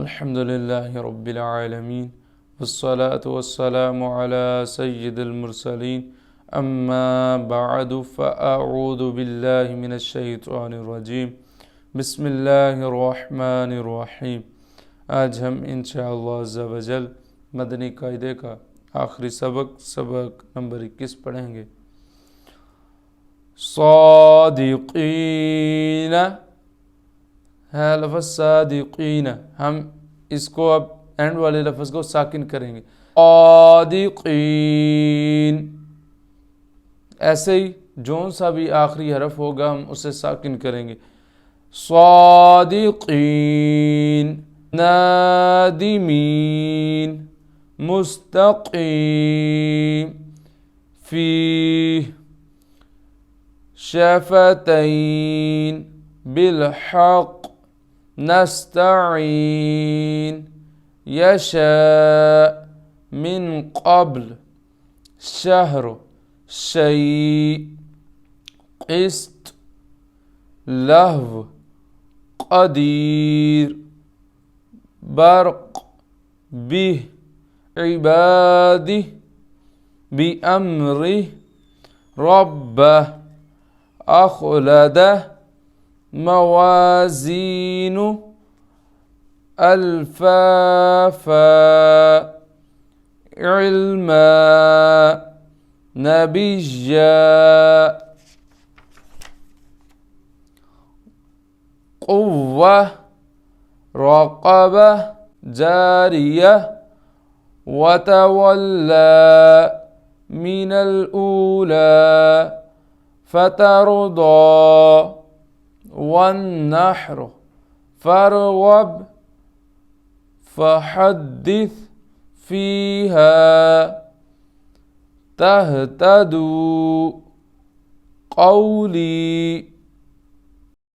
الحمد لله رب العالمين، والصلاة والسلام على سيد المرسلين. أما بعد، فأعوذ بالله من الشيطان الرجيم. بسم الله الرحمن الرحيم. आज हम इंशाअल्लाह अज़्ज़ा वजल मदनी कायदे का आखिरी सबक नंबर 21 पढ़ेंगे। सादिक़ीन है लफ्ज़ सादिक़ीन, हम इसको अब एंड वाले लफ्ज़ को साकिन करेंगे। सादिक़ीन, ऐसे ही जोन सा भी आखिरी हरफ होगा हम उसे साकिन करेंगे। सादिक़ीन, नादिमीन, मुस्तक़ीम, फ़ीह, शफ़तैन, बिलहक़, नस्तईन, यशा, मिन क़ब्ल, शहर, शई, क़िस्त, लहव, क़दीर, बर्क़, बिह, इबादी, बिअम्रि, रब्बह, अख़लदा, मवाज़ीन, अल्फ़ाफ़ा, इल्मा, नबिय्या, क़ुव्वा, रक़बा, जारिया, वतवल्ला, मिनल ऊला, फ़तरदा, वन्नहर, फ़रग़ब, फ़हद्दिथ फ़ीहा, तहतदू, क़ौली।